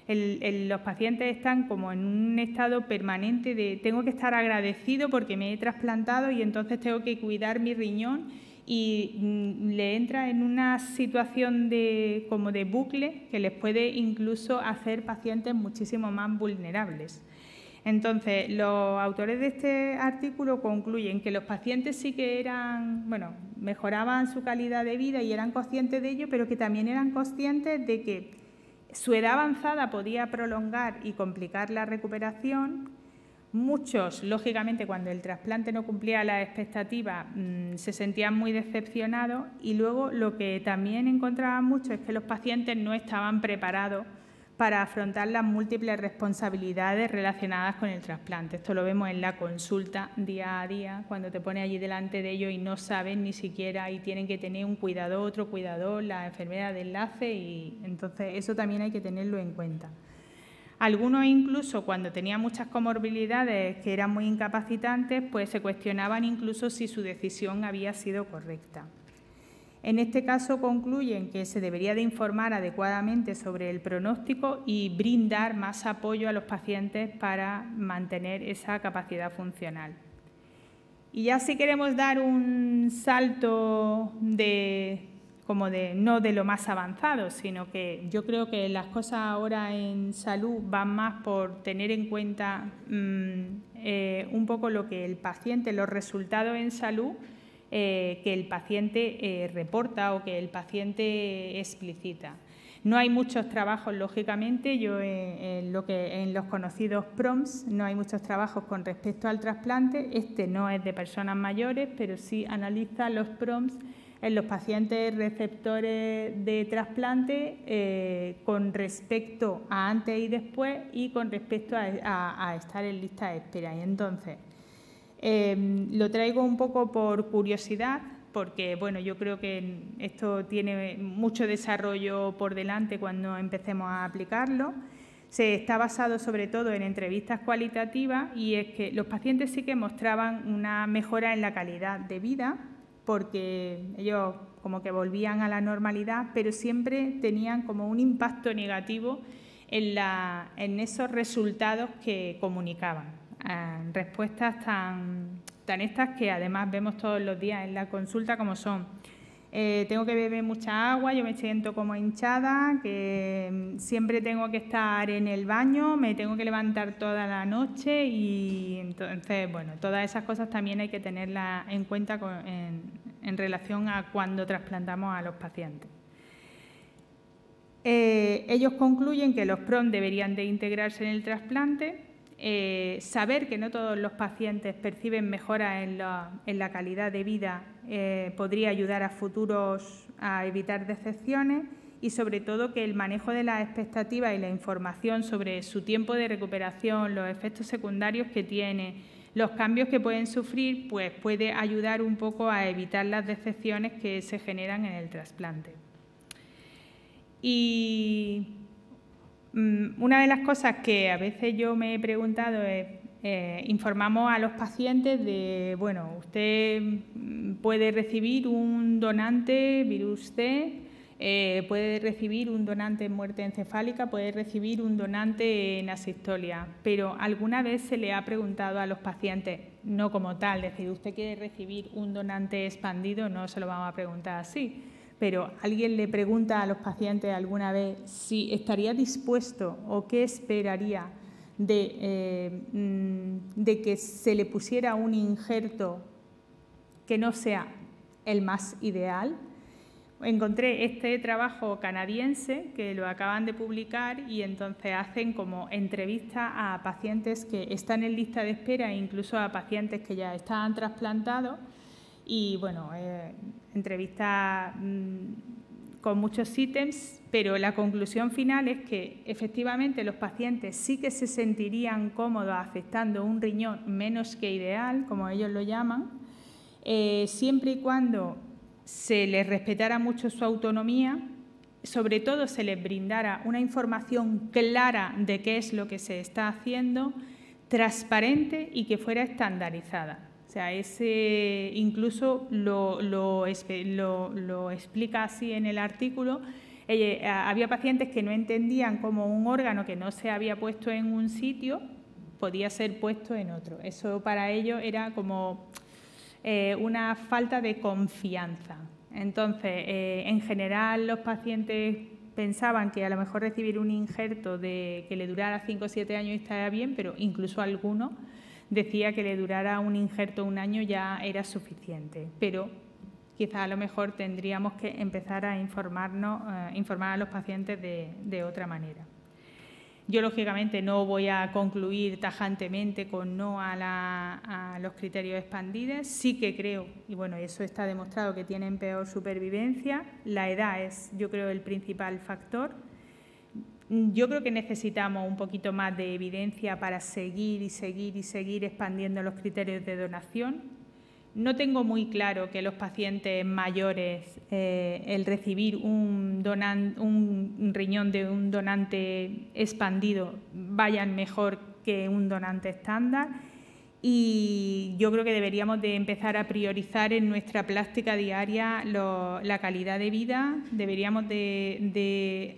Los pacientes están como en un estado permanente de tengo que estar agradecido porque me he trasplantado y entonces tengo que cuidar mi riñón, y le entra en una situación como de bucle que les puede incluso hacer pacientes muchísimo más vulnerables. Entonces, los autores de este artículo concluyen que los pacientes sí que mejoraban su calidad de vida y eran conscientes de ello, pero que también eran conscientes de que su edad avanzada podía prolongar y complicar la recuperación. Muchos, lógicamente, cuando el trasplante no cumplía las expectativas, se sentían muy decepcionados, y luego lo que también encontraban mucho es que los pacientes no estaban preparados para afrontar las múltiples responsabilidades relacionadas con el trasplante. Esto lo vemos en la consulta día a día, cuando te pones allí delante de ellos y no saben ni siquiera, y tienen que tener un cuidador, otro cuidador, la enfermera de enlace, y entonces eso también hay que tenerlo en cuenta. Algunos incluso, cuando tenían muchas comorbilidades que eran muy incapacitantes, pues se cuestionaban incluso si su decisión había sido correcta. En este caso concluyen que se debería de informar adecuadamente sobre el pronóstico y brindar más apoyo a los pacientes para mantener esa capacidad funcional. Y ya si queremos dar un salto no de lo más avanzado, sino que yo creo que las cosas ahora en salud van más por tener en cuenta un poco lo que el paciente, los resultados en salud que el paciente reporta o que el paciente explicita. No hay muchos trabajos, lógicamente, en los conocidos PROMS, no hay muchos trabajos con respecto al trasplante. Este no es de personas mayores, pero sí analiza los PROMS en los pacientes receptores de trasplante con respecto a antes y después y con respecto a estar en lista de espera. Y entonces, lo traigo un poco por curiosidad, porque bueno, yo creo que esto tiene mucho desarrollo por delante cuando empecemos a aplicarlo. Se está basado sobre todo en entrevistas cualitativas y es que los pacientes sí que mostraban una mejora en la calidad de vida porque ellos como que volvían a la normalidad, pero siempre tenían como un impacto negativo en esos resultados que comunicaban. Respuestas tan estas que además vemos todos los días en la consulta, como son tengo que beber mucha agua, yo me siento como hinchada, que siempre tengo que estar en el baño, me tengo que levantar toda la noche y entonces, bueno, todas esas cosas también hay que tenerlas en cuenta en relación a cuando trasplantamos a los pacientes. Ellos concluyen que los PROM deberían de integrarse en el trasplante. Saber que no todos los pacientes perciben mejoras en la calidad de vida podría ayudar a futuros a evitar decepciones y sobre todo que el manejo de las expectativas y la información sobre su tiempo de recuperación, los efectos secundarios que tiene, los cambios que pueden sufrir, pues puede ayudar un poco a evitar las decepciones que se generan en el trasplante. Y una de las cosas que a veces yo me he preguntado es, informamos a los pacientes de, bueno, usted puede recibir un donante virus C, puede recibir un donante en muerte encefálica, puede recibir un donante en asistolia, pero ¿alguna vez se le ha preguntado a los pacientes, no como tal, es decir, usted quiere recibir un donante expandido? No se lo vamos a preguntar así. Pero ¿alguien le pregunta a los pacientes alguna vez si estaría dispuesto o qué esperaría de que se le pusiera un injerto que no sea el más ideal? Encontré este trabajo canadiense que lo acaban de publicar y entonces hacen como entrevistas a pacientes que están en lista de espera e incluso a pacientes que ya están trasplantados. Y bueno, entrevistas con muchos ítems, pero la conclusión final es que efectivamente los pacientes sí que se sentirían cómodos aceptando un riñón menos que ideal, como ellos lo llaman, siempre y cuando se les respetara mucho su autonomía, sobre todo se les brindara una información clara de qué es lo que se está haciendo, transparente y que fuera estandarizada. O sea, incluso lo explica así en el artículo. Había pacientes que no entendían cómo un órgano que no se había puesto en un sitio podía ser puesto en otro. Eso para ellos era como una falta de confianza. Entonces, en general, los pacientes pensaban que a lo mejor recibir un injerto que le durara 5 o 7 años estaba bien, pero incluso algunos decía que le durara un injerto 1 año ya era suficiente, pero quizás a lo mejor tendríamos que empezar a informar a los pacientes de otra manera. Yo, lógicamente, no voy a concluir tajantemente con no a los criterios expandidos. Sí que creo, y bueno, eso está demostrado, que tienen peor supervivencia. La edad es, yo creo, el principal factor. Yo creo que necesitamos un poquito más de evidencia para seguir expandiendo los criterios de donación. No tengo muy claro que los pacientes mayores, el recibir un riñón de un donante expandido, vayan mejor que un donante estándar. Y yo creo que deberíamos de empezar a priorizar en nuestra práctica diaria la calidad de vida. Deberíamos de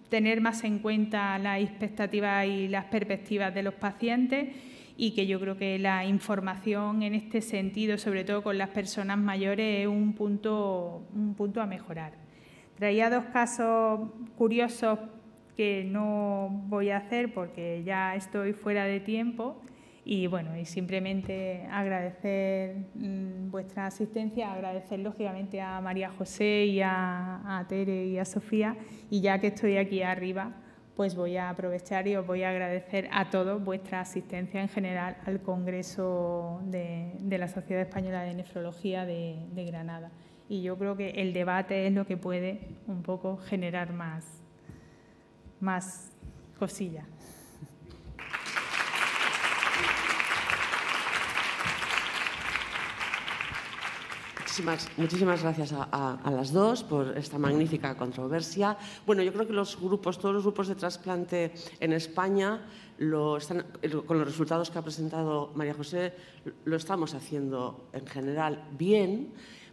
tener más en cuenta las expectativas y las perspectivas de los pacientes y que yo creo que la información en este sentido, sobre todo con las personas mayores, es un punto a mejorar. Traía 2 casos curiosos que no voy a hacer porque ya estoy fuera de tiempo. Y bueno, y simplemente agradecer vuestra asistencia, agradecer lógicamente a María José y a Tere y a Sofía, y ya que estoy aquí arriba, pues voy a aprovechar y os voy a agradecer a todos vuestra asistencia en general al Congreso de la Sociedad Española de Nefrología de Granada. Y yo creo que el debate es lo que puede un poco generar más cosillas. Muchísimas gracias a las dos por esta magnífica controversia. Bueno, yo creo que todos los grupos de trasplante en España, con los resultados que ha presentado María José, lo estamos haciendo en general bien,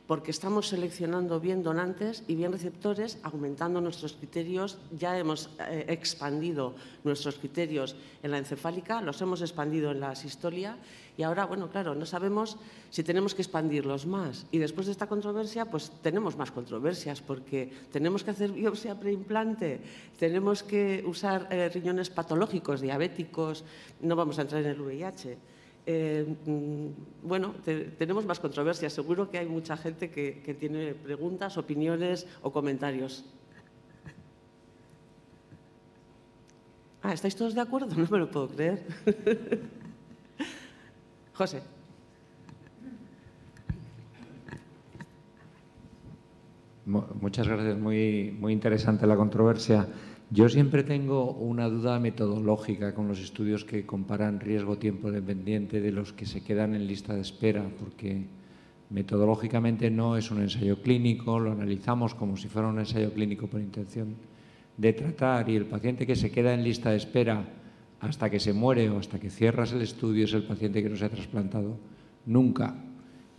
porque estamos seleccionando bien donantes y bien receptores, aumentando nuestros criterios. Ya hemos expandido nuestros criterios en la encefálica, los hemos expandido en la sistolia y ahora, bueno, claro, no sabemos si tenemos que expandirlos más. Y después de esta controversia, pues tenemos más controversias porque tenemos que hacer biopsia preimplante, tenemos que usar riñones patológicos, diabéticos, no vamos a entrar en el VIH. Bueno, tenemos más controversias. Seguro que hay mucha gente que tiene preguntas, opiniones o comentarios. ¿Estáis todos de acuerdo? No me lo puedo creer. José. Muchas gracias. Muy interesante la controversia. Yo siempre tengo una duda metodológica con los estudios que comparan riesgo-tiempo dependiente de los que se quedan en lista de espera, porque metodológicamente no es un ensayo clínico, lo analizamos como si fuera un ensayo clínico por intención de tratar, y el paciente que se queda en lista de espera hasta que se muere o hasta que cierras el estudio es el paciente que no se ha trasplantado nunca.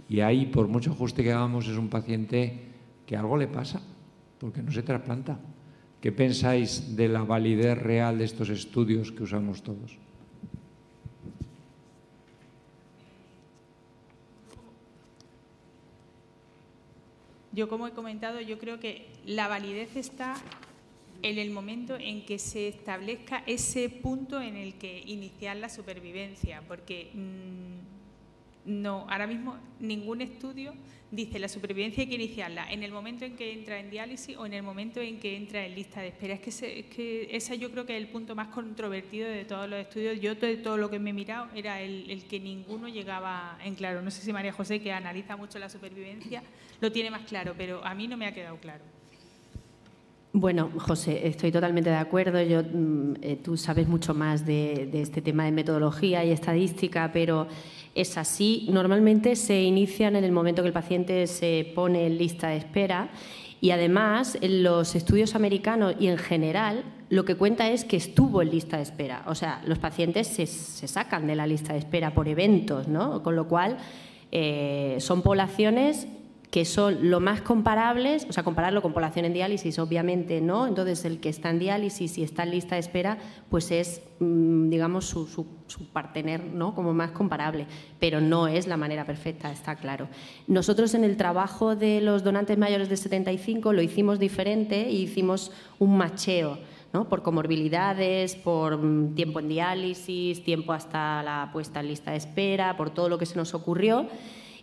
Y ahí, por mucho ajuste que hagamos, es un paciente que algo le pasa porque no se trasplanta. ¿Qué pensáis de la validez real de estos estudios que usamos todos? Yo, como he comentado, yo creo que la validez está en el momento en que se establezca ese punto en el que iniciar la supervivencia, porque no, ahora mismo ningún estudio dice la supervivencia hay que iniciarla en el momento en que entra en diálisis o en el momento en que entra en lista de espera. Es que ese yo creo que es el punto más controvertido de todos los estudios. Yo de todo lo que me he mirado era el que ninguno llegaba en claro. No sé si María José, que analiza mucho la supervivencia, lo tiene más claro, pero a mí no me ha quedado claro. Bueno, José, estoy totalmente de acuerdo. Tú sabes mucho más de este tema de metodología y estadística, pero es así. Normalmente se inician en el momento que el paciente se pone en lista de espera y además en los estudios americanos y en general lo que cuenta es que estuvo en lista de espera. O sea, los pacientes se sacan de la lista de espera por eventos, ¿no? Con lo cual son poblaciones que son lo más comparables, o sea, compararlo con población en diálisis, obviamente no. Entonces, el que está en diálisis y está en lista de espera, pues es, digamos, su partener, ¿no? Como más comparable, pero no es la manera perfecta, está claro. Nosotros en el trabajo de los donantes mayores de 75 lo hicimos diferente y hicimos un macheo, ¿no? Por comorbilidades, por tiempo en diálisis, tiempo hasta la puesta en lista de espera, por todo lo que se nos ocurrió.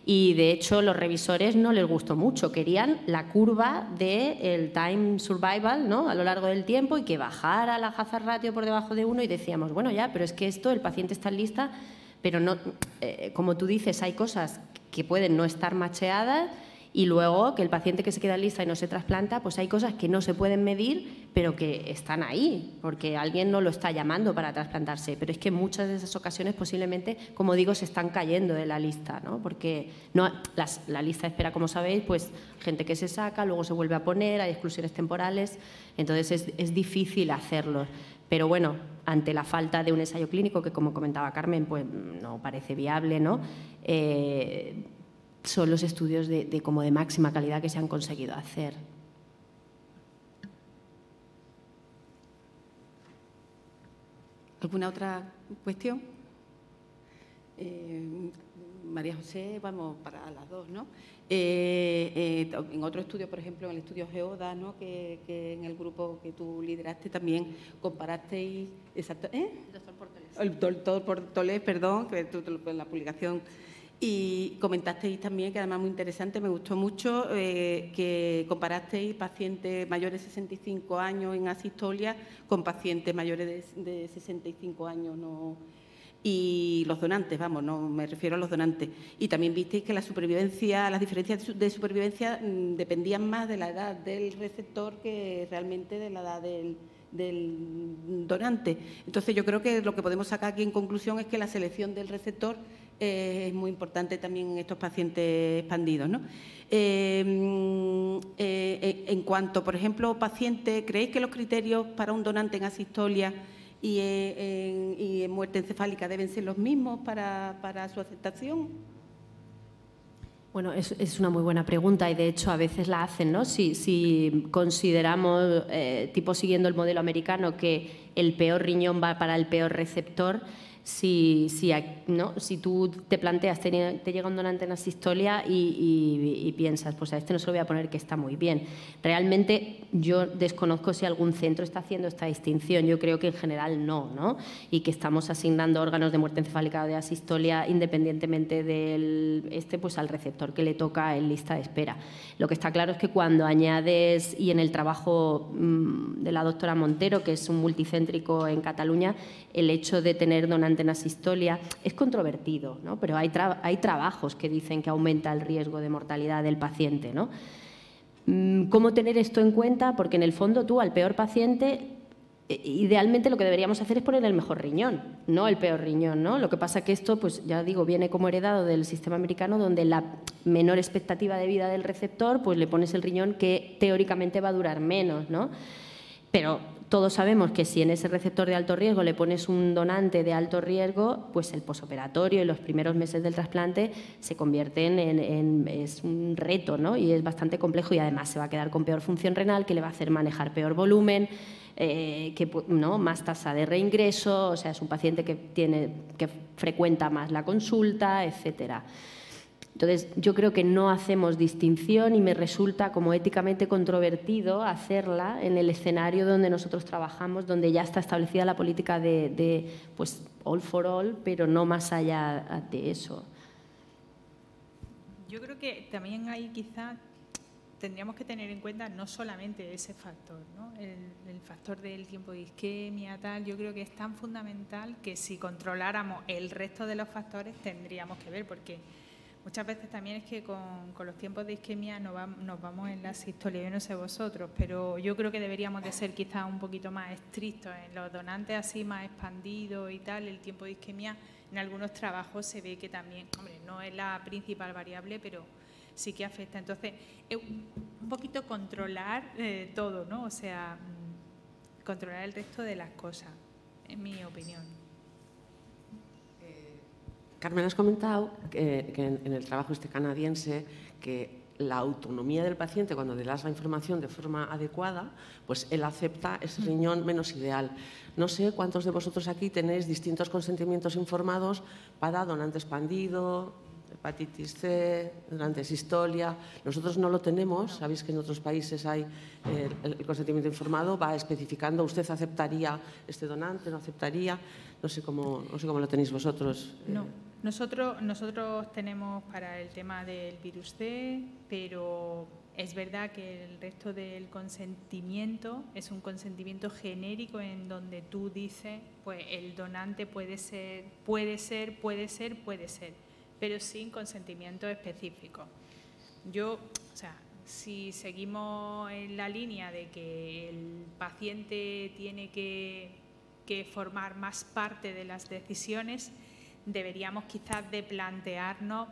Y, de hecho, los revisores no les gustó mucho. Querían la curva del time survival, ¿no? A lo largo del tiempo y que bajara la hazard ratio por debajo de 1 y decíamos, bueno, ya, pero es que esto, el paciente está en lista, pero no, como tú dices, hay cosas que pueden no estar macheadas y luego que el paciente que se queda en lista y no se trasplanta, pues hay cosas que no se pueden medir, pero que están ahí, porque alguien no lo está llamando para trasplantarse. Pero es que en muchas de esas ocasiones posiblemente, como digo, se están cayendo de la lista, ¿no? Porque no, la lista de espera, como sabéis, pues gente que se saca, luego se vuelve a poner, hay exclusiones temporales, entonces es difícil hacerlo. Pero bueno, ante la falta de un ensayo clínico, que como comentaba Carmen, pues no parece viable, ¿no? Son los estudios como de máxima calidad que se han conseguido hacer. ¿Alguna otra cuestión? María José, vamos, para las dos, ¿no? En otro estudio, por ejemplo, en el estudio Geoda, ¿no? que en el grupo que tú lideraste también comparasteis... Exacto, El doctor Portolés. El doctor Portolés, perdón, que tú en la publicación... Y comentasteis también, que además muy interesante, me gustó mucho, que comparasteis pacientes mayores de 65 años en asistolia con pacientes mayores de 65 años, ¿no? Y los donantes, vamos, no me refiero a los donantes. Y también visteis que la supervivencia, las diferencias de supervivencia dependían más de la edad del receptor que realmente de la edad del donante. Entonces, yo creo que lo que podemos sacar aquí en conclusión es que la selección del receptor es muy importante también en estos pacientes expandidos, ¿no? En cuanto, por ejemplo, pacientes, ¿creéis que los criterios para un donante en asistolia y en muerte encefálica deben ser los mismos para su aceptación? Bueno, es una muy buena pregunta y de hecho a veces la hacen, ¿no? Si consideramos, tipo siguiendo el modelo americano, que el peor riñón va para el peor receptor, si tú te planteas, te llega un donante en asistolia y piensas, pues a este no se lo voy a poner, que está muy bien. Realmente yo desconozco si algún centro está haciendo esta distinción. Yo creo que en general no, y que estamos asignando órganos de muerte encefálica o de asistolia independientemente pues al receptor que le toca en lista de espera. Lo que está claro es que cuando añades, y en el trabajo de la doctora Montero, que es un multicéntrico en Cataluña, el hecho de tener donante en asistolia es controvertido, ¿no? Pero hay trabajos que dicen que aumenta el riesgo de mortalidad del paciente, ¿no? ¿Cómo tener esto en cuenta? Porque en el fondo tú al peor paciente, idealmente lo que deberíamos hacer es poner el mejor riñón, no el peor riñón, ¿no? Lo que pasa que esto, pues ya digo, viene como heredado del sistema americano, donde la menor expectativa de vida del receptor, pues le pones el riñón que teóricamente va a durar menos, ¿no? Pero todos sabemos que si en ese receptor de alto riesgo le pones un donante de alto riesgo, pues el posoperatorio y los primeros meses del trasplante se convierten es un reto, ¿no? Y es bastante complejo y además se va a quedar con peor función renal, que le va a hacer manejar peor volumen, más tasa de reingreso, o sea, es un paciente que frecuenta más la consulta, etcétera. Entonces, yo creo que no hacemos distinción y me resulta como éticamente controvertido hacerla en el escenario donde nosotros trabajamos, donde ya está establecida la política de pues, all for all, pero no más allá de eso. Yo creo que también ahí quizá tendríamos que tener en cuenta no solamente ese factor, ¿no? El factor del tiempo de isquemia, tal. Yo creo que es tan fundamental que si controláramos el resto de los factores tendríamos que ver, porque muchas veces también es que con los tiempos de isquemia nos vamos en la asistolia, yo no sé vosotros, pero yo creo que deberíamos de ser quizás un poquito más estrictos en los donantes así más expandidos y tal. El tiempo de isquemia en algunos trabajos se ve que también, hombre, no es la principal variable, pero sí que afecta. Entonces, un poquito controlar todo, ¿no? O sea, controlar el resto de las cosas, en mi opinión. Carmen, has comentado que en el trabajo canadiense que la autonomía del paciente, cuando le das la información de forma adecuada, pues él acepta ese riñón menos ideal. No sé cuántos de vosotros aquí tenéis distintos consentimientos informados para donante expandido, hepatitis C, donante sistolia. Nosotros no lo tenemos. Sabéis que en otros países hay el consentimiento informado, va especificando, usted aceptaría este donante, no aceptaría. No sé cómo lo tenéis vosotros. No. Nosotros tenemos para el tema del virus C, pero es verdad que el resto del consentimiento es un consentimiento genérico en donde tú dices, pues el donante puede ser, pero sin consentimiento específico. Si seguimos en la línea de que el paciente tiene que formar más parte de las decisiones, deberíamos quizás de plantearnos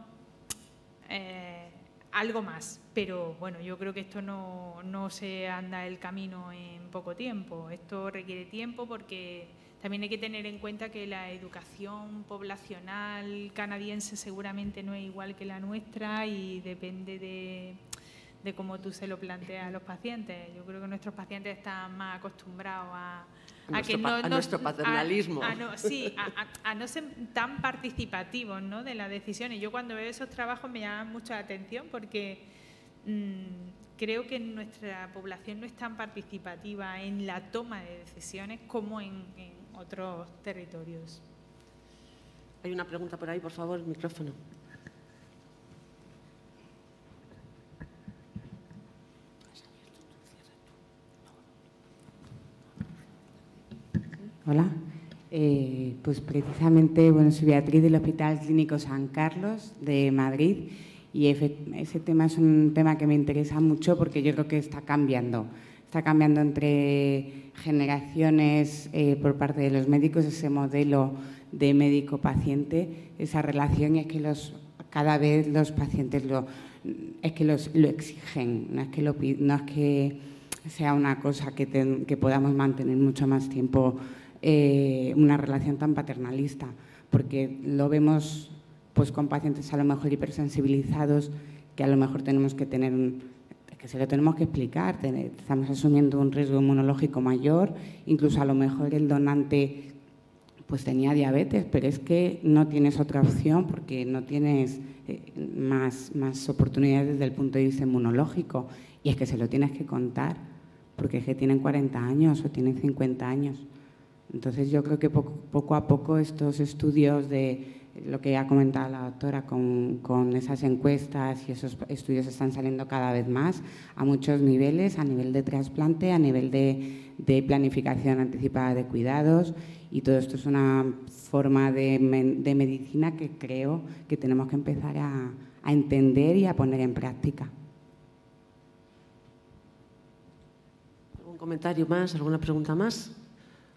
algo más, pero bueno, yo creo que esto no se anda el camino en poco tiempo. Esto requiere tiempo porque también hay que tener en cuenta que la educación poblacional canadiense seguramente no es igual que la nuestra y depende de cómo tú se lo planteas a los pacientes. Yo creo que nuestros pacientes están más acostumbrados a nuestro paternalismo. A no ser tan participativos, ¿no?, de las decisiones. Yo cuando veo esos trabajos me llaman mucho la atención porque creo que nuestra población no es tan participativa en la toma de decisiones como en otros territorios. Hay una pregunta por ahí, por favor, el micrófono. Hola, pues precisamente, bueno, soy Beatriz del Hospital Clínico San Carlos de Madrid y ese tema es un tema que me interesa mucho porque yo creo que está cambiando entre generaciones por parte de los médicos, ese modelo de médico-paciente, esa relación, y es que cada vez los pacientes lo exigen, no es que sea una cosa que podamos mantener mucho más tiempo, una relación tan paternalista, porque lo vemos pues con pacientes a lo mejor hipersensibilizados que a lo mejor tenemos que tener que se lo tenemos que explicar, estamos asumiendo un riesgo inmunológico mayor, incluso a lo mejor el donante pues tenía diabetes, pero es que no tienes otra opción porque no tienes más oportunidades desde el punto de vista inmunológico, y es que se lo tienes que contar porque es que tienen 40 años o tienen 50 años. Entonces yo creo que poco a poco estos estudios de lo que ha comentado la doctora con esas encuestas y esos estudios están saliendo cada vez más a muchos niveles, a nivel de trasplante, a nivel de planificación anticipada de cuidados, y todo esto es una forma de medicina que creo que tenemos que empezar a entender y a poner en práctica. ¿Algún comentario más? ¿Alguna pregunta más?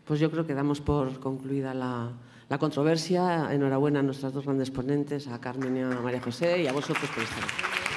Pues yo creo que damos por concluida la controversia. Enhorabuena a nuestras dos grandes ponentes, a Carmen y a María José, y a vosotros por estar aquí.